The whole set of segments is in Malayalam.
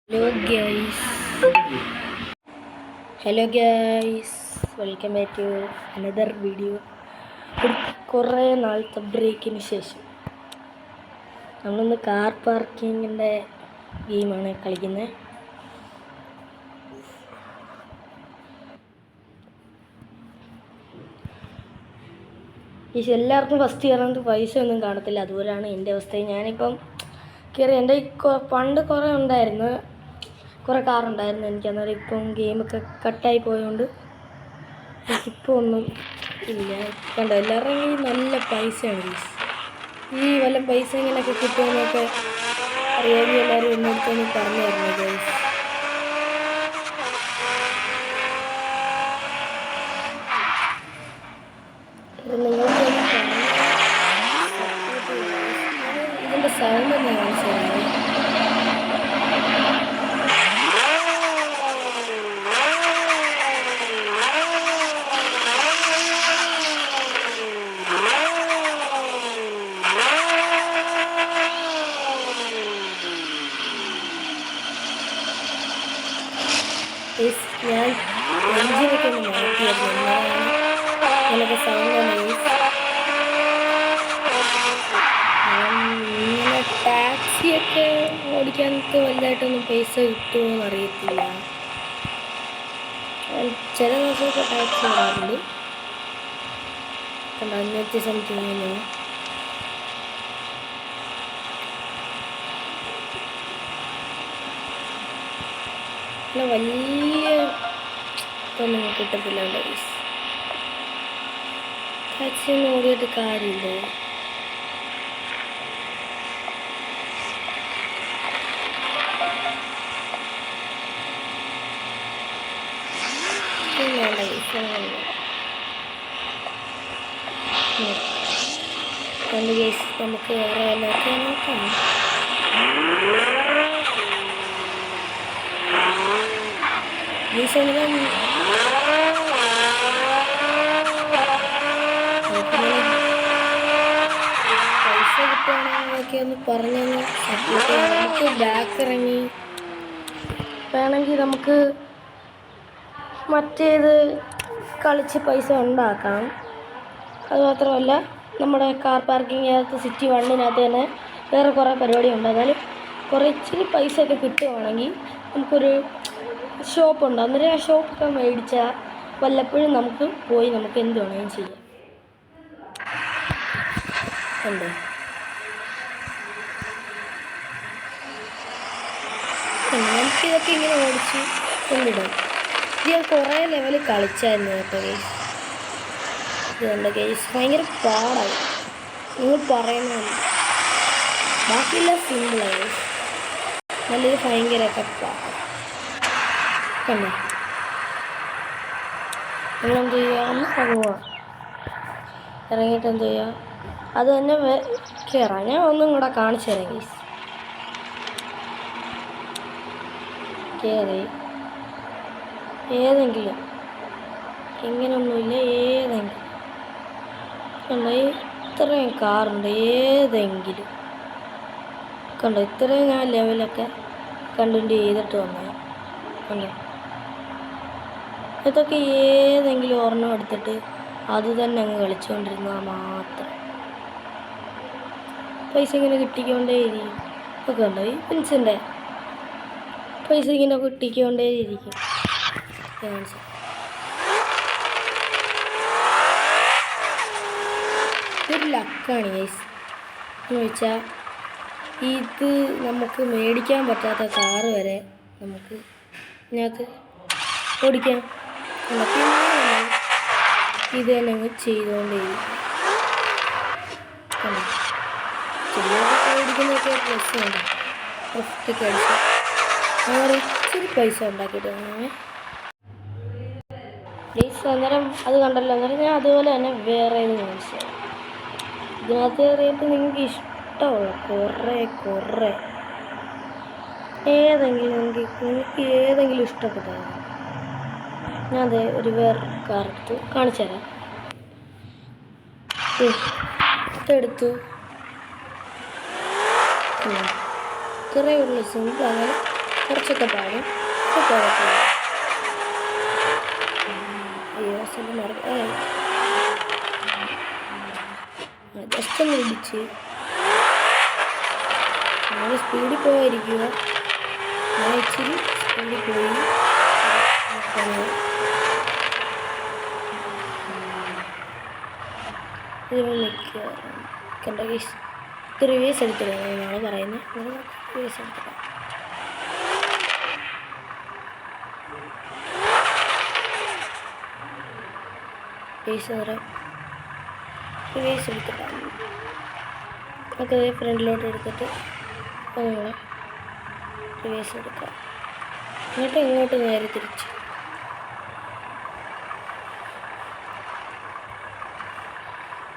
Hello guys hello guys welcome back to another video. കുറേ നാളത്തെ ബ്രേക്കിന് ശേഷം നമ്മളിന്ന് കാർ പാർക്കിങ്ങിൻ്റെ ഗെയിമാണ് കളിക്കുന്നത്. എല്ലാവർക്കും ഫസ്റ്റ് കയറുന്നത് പൈസ ഒന്നും കാണത്തില്ല, അതുപോലെയാണ് എൻ്റെ അവസ്ഥ. ഞാനിപ്പം കയറി എൻ്റെ പണ്ട് കുറേ ഉണ്ടായിരുന്നു, കുറേ കാറുണ്ടായിരുന്നു എനിക്ക്. അന്നേരം ഇപ്പം ഗെയിമൊക്കെ കട്ടായി പോയതുകൊണ്ട് എനിക്കിപ്പോൾ ഒന്നും ഇല്ല. കണ്ടോ, എല്ലാവരുടെയും നല്ല പൈസയാണ്. ഈ വല്ല പൈസ ഇങ്ങനെയൊക്കെ കിട്ടുമെന്നൊക്കെ അറിയാമെങ്കിൽ എല്ലാവരും എന്നോടത്തൊന്ന് പറഞ്ഞു തരുന്നു ഗൈസ്. നിങ്ങൾക്ക് ഇതിൻ്റെ സൗണ്ട് ഒന്ന് കാണിച്ചു തരാം. ഞാൻ എഞ്ചിനൊക്കെ ഒന്ന് മാറ്റിയായിരുന്നു, അങ്ങനെയൊക്കെ സൗണ്ട് ഇങ്ങനെ ടാക്സിയൊക്കെ ഓടിക്കാനൊക്കെ വലുതായിട്ടൊന്നും പൈസ കിട്ടുമോയെന്ന് അറിയത്തില്ല. ചില ദിവസമൊക്കെ ടാക്സി ഓടാറുണ്ട്. കണ്ടോ, 500 സംതിങ്. പിന്നെ വലിയ ഇതൊന്നും കിട്ടത്തില്ല ഗൈസ്. ടാക്സി ഒന്നും ഓടിയിട്ട് കാര്യമില്ല. ഗൈസ് നമുക്ക് വേറെ വല്ലതൊക്കെ നോക്കാം. പൈസ കിട്ടുകയാണെന്നൊക്കെ ഒന്ന് പറഞ്ഞൊന്ന് സപ്പോർട്ട് ചെയ്യാം. നമുക്ക് ബാക്ക് ഇറങ്ങി വേണമെങ്കിൽ നമുക്ക് മറ്റേത് കളിച്ച് പൈസ ഉണ്ടാക്കാം. അതുമാത്രമല്ല, നമ്മുടെ കാർ പാർക്കിങ്ങിനകത്ത് സിറ്റി 1 തന്നെ വേറെ കുറേ പരിപാടിയുണ്ട്. എന്നാലും കുറേ ഇച്ചിരി പൈസ ഒക്കെ കിട്ടുകയാണെങ്കിൽ നമുക്കൊരു ഷോപ്പുണ്ട്. അന്നേരം ആ ഷോപ്പൊക്കെ മേടിച്ചാൽ വല്ലപ്പോഴും നമുക്ക് പോയി നമുക്ക് എന്ത് വേണമെങ്കിലും ചെയ്യാം. ഉണ്ട് നമുക്കിതൊക്കെ ഇങ്ങനെ ഓടിച്ച് കൊണ്ടിടാം. ഇത് ഞാൻ കുറേ ലെവൽ കളിച്ചായിരുന്നു കേട്ടോ ഗെയ്സ്. ഇതുണ്ട് ഗെയ്സ്, ഭയങ്കര പാടായി. നിങ്ങൾ പറയുന്നതല്ല, ബാക്കിയെല്ലാം സിമ്പിളായി. നല്ലത് ഭയങ്കരമൊക്കെ പാടാം. കണ്ടോ, നമ്മളെന്ത് ചെയ്യുക, ഒന്ന് ഇറങ്ങുക. ഇറങ്ങിയിട്ട് എന്ത് ചെയ്യുക, അത് തന്നെ കയറാം. ഞാൻ ഒന്നും കൂടെ കാണിച്ചു തരാം ഗൈസ്. കയറി ഏതെങ്കിലും, ഇങ്ങനെയൊന്നുമില്ല, ഏതെങ്കിലും കണ്ടോ, ഇത്രയും കാറുണ്ട്, ഏതെങ്കിലും കണ്ടോ, ഇത്രയും ഞാൻ ലെവലൊക്കെ കണ്ടിന്യൂ ചെയ്തിട്ട് വന്നത് കണ്ടോ. ഇതൊക്കെ ഏതെങ്കിലും ഒരെണ്ണം എടുത്തിട്ട് അത് തന്നെ അങ്ങ് കളിച്ചുകൊണ്ടിരുന്നാൽ മാത്രം പൈസ ഇങ്ങനെ കിട്ടിക്കൊണ്ടേയിരിക്കും. ഒക്കെ ഉണ്ടോ, ഈ പെൻസിൻ്റെ പൈസ ഇങ്ങനെ കിട്ടിക്കൊണ്ടേയിരിക്കും. ഇതൊരു ലക്കാണ് ഗൈസ്. എന്ന് വെച്ചാൽ ഇത് നമുക്ക് മേടിക്കാൻ പറ്റാത്ത കാറ് വരെ നമുക്ക് ഇതിനകത്ത് ഓടിക്കാം. പിന്നെ ഇത് തന്നെ അങ്ങ് ചെയ്തുകൊണ്ടേയിരിക്കും. ചെടിയൊക്കെ ഓടിക്കുന്നതൊക്കെ രസമുണ്ട്. പ്രൊഫിറ്റൊക്കെ അടിച്ച് അങ്ങനെ ഇച്ചിരി പൈസ ഉണ്ടാക്കിയിട്ട് അങ്ങനെ പ്ലീസ്. അന്നേരം അത് കണ്ടല്ലോ, അന്നേരം ഞാൻ അതുപോലെ തന്നെ വേറെ കാണിച്ചു. ഇതിനകത്ത് കയറിയിട്ട് നിങ്ങൾക്ക് ഇഷ്ടമുള്ള കുറേ ഏതെങ്കിലും നിങ്ങൾക്ക് ഏതെങ്കിലും ഇഷ്ടപ്പെട്ടത് ഞാൻ അത് ഒരു വേറെ കാറെടുത്ത് കാണിച്ചു തരാം. ഇതെടുത്തു ഇത്രയേ ഉള്ളൂ, സിമ്പിൾ. അങ്ങനെ കുറച്ചൊക്കെ പാടും. കുഴപ്പമില്ല. ജസ്റ്റ് ഒന്ന് ഇടിച്ച് നമ്മൾ സ്പീഡിൽ പോയിരിക്കുക. ഞാൻ ഇച്ചിരി സ്പീഡിൽ പോയി നിൽക്കുക. കണ്ട കേസ് ഇത് റിവേഴ്സ് എടുത്തിടാം. നാളെ പറയുന്നത് റിവേഴ്സ് എടുത്തിടാം. റിവേഴ്സ് എടുത്തിട്ടാണ് നമുക്ക് ഫ്രണ്ടിലോട്ട് എടുത്തിട്ട് നമ്മൾ റിവേഴ്സ് എടുക്കാം. എന്നിട്ട് ഇങ്ങോട്ട് നേരെ തിരിച്ച്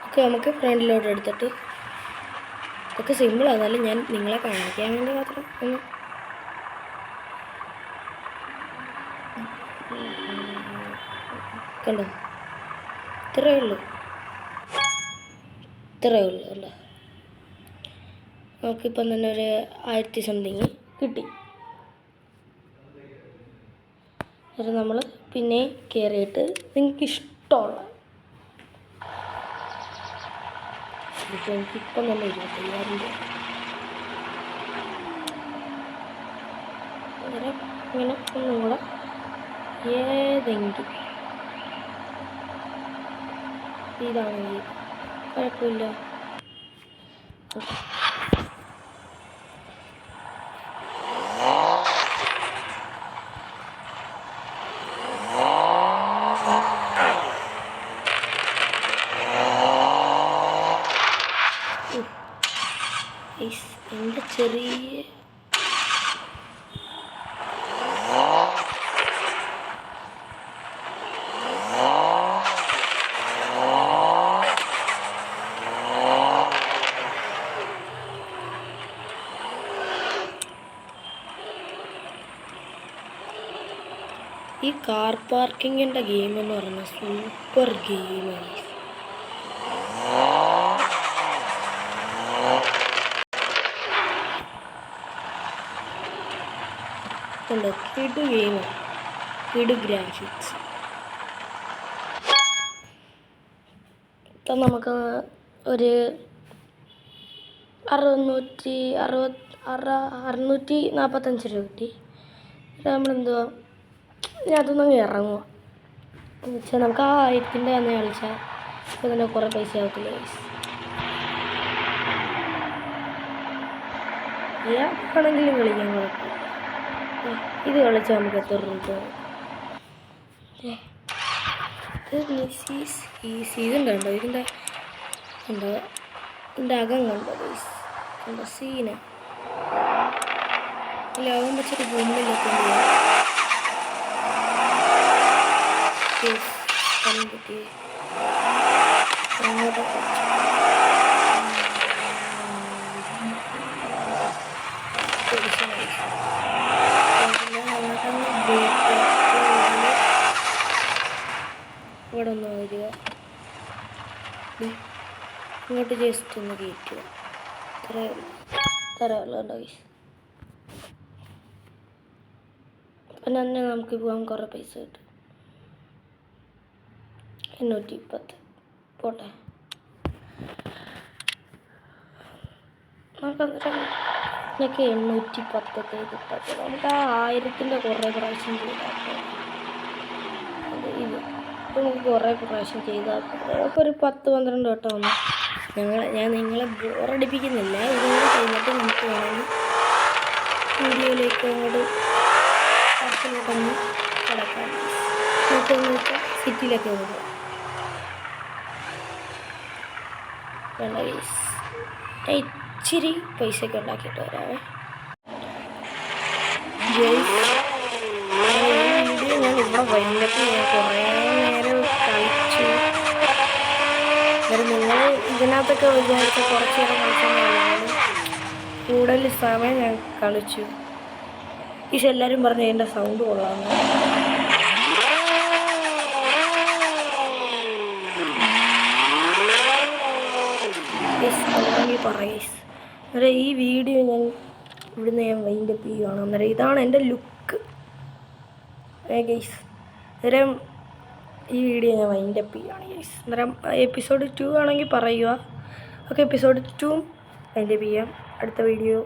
ഒക്കെ നമുക്ക് ഫ്രണ്ടിലോട്ട് എടുത്തിട്ട് ഇതൊക്കെ സിമ്പിളാണ്. എന്നാലും ഞാൻ നിങ്ങളെ കാണിക്കാൻ വേണ്ടി മാത്രം ഒന്ന് കണ്ടോ. ഇത്രയേ ഉള്ളൂ അല്ലേ. നമുക്കിപ്പം തന്നെ ഒരു 1000 സംതിങ് കിട്ടി. അത് നമ്മൾ പിന്നെ കയറിയിട്ട് നിങ്ങൾക്ക് ഇഷ്ടമുള്ള എനിക്കിപ്പം തന്നെ 25,000 രൂപ ഇങ്ങനെ ഒന്നും കൂടെ ഏതെങ്കിലും ഇതാണെങ്കിൽ കുഴപ്പമില്ല. എൻ്റെ ചെറിയ ഈ കാർ പാർക്കിങ്ങിൻ്റെ ഗെയിം എന്ന് പറഞ്ഞാൽ സൂപ്പർ ഗെയിമാണ്. കിടു ഗെയിമാണ്, കിടു ഗ്രാഫിക്സ്. ഇപ്പം നമുക്ക് ഒരു 645 രൂപ കിട്ടി. നമ്മളെന്തുവാ ഞാൻ അതൊന്നും ഇറങ്ങുക എന്ന് വെച്ചാൽ നമുക്ക് ആ 1000 തന്നെ കളിച്ചാൽ ഇപ്പോൾ തന്നെ കുറേ പൈസ ആവത്തില്ല. ആണെങ്കിലും കളിക്കാൻ കുഴപ്പമില്ല. ഇത് കളിച്ചാൽ നമുക്ക് എത്ര രൂപ സീസൺ കണ്ടോ. ഇതിൻ്റെ അകം കണ്ടോ കണ്ടോ സീന ലോകം വെച്ചിട്ട് ഭൂമിയിലെത്തുമ്പോൾ അങ്ങോട്ട് ഇവിടെ ഒന്ന് വരിക, ഇങ്ങോട്ട് ജസ്റ്റ് ഒന്ന് കയറ്റുക. തരാമല്ലോ. പിന്നെ തന്നെ നമുക്ക് പോകാൻ കുറേ പൈസ കിട്ടും. 810 പോട്ടെ. നമുക്കന്നേരം എനിക്ക് 810 കിട്ടത്തില്ല. നമുക്ക് ആ 1000 കുറേ പ്രാവശ്യം ചെയ്താൽ ഇത് നമുക്ക് കുറേ പ്രാവശ്യം ചെയ്താൽ അപ്പോൾ ഒരു 10-12 വട്ടം വന്നു. ഞാൻ നിങ്ങളെ ബോറടിപ്പിക്കുന്നില്ല. ഇതുകൂടെ കഴിഞ്ഞിട്ട് നമുക്ക് വേണമെങ്കിൽ വീഡിയോയിലേക്ക് അങ്ങോട്ട് അടുത്തിലോട്ടൊന്ന് കിടക്കാം. എന്നിട്ടെന്ന് വെച്ചാൽ സിറ്റിയിലൊക്കെ ഒന്ന് പോകാം. വേണ്ട ഇച്ചിരി പൈസയൊക്കെ ഉണ്ടാക്കിയിട്ട് വരാവേ. വീഡിയോ ഞാൻ ഇവിടെ വൈകിട്ട് കുറേ നേരം കളിച്ചു. നിങ്ങൾ ഇതിനകത്തൊക്കെ വിചാരിച്ച കുറച്ച് നേരം കളിച്ചെന്നാലും കൂടുതൽ സമയം ഞാൻ കളിച്ചു. പക്ഷെ എല്ലാവരും പറഞ്ഞു എൻ്റെ സൗണ്ട് കൊള്ളാമെന്ന്. പറയീസ് ഈ വീഡിയോ ഞാൻ ഇവിടുന്ന് ഞാൻ വൈൻഡപ്പ് ചെയ്യുകയാണ്. അന്നേരം ഇതാണ് എൻ്റെ ലുക്ക് ഗൈസ്. അന്നേരം ഈ വീഡിയോ ഞാൻ വൈൻഡപ്പ് ചെയ്യുകയാണ് ഗൈസ്. അന്നേരം എപ്പിസോഡ് 2 ആണെങ്കിൽ പറയുക. ഓക്കെ, എപ്പിസോഡ് 2 വൈൻഡപ്പ് ചെയ്യാം. അടുത്ത വീഡിയോ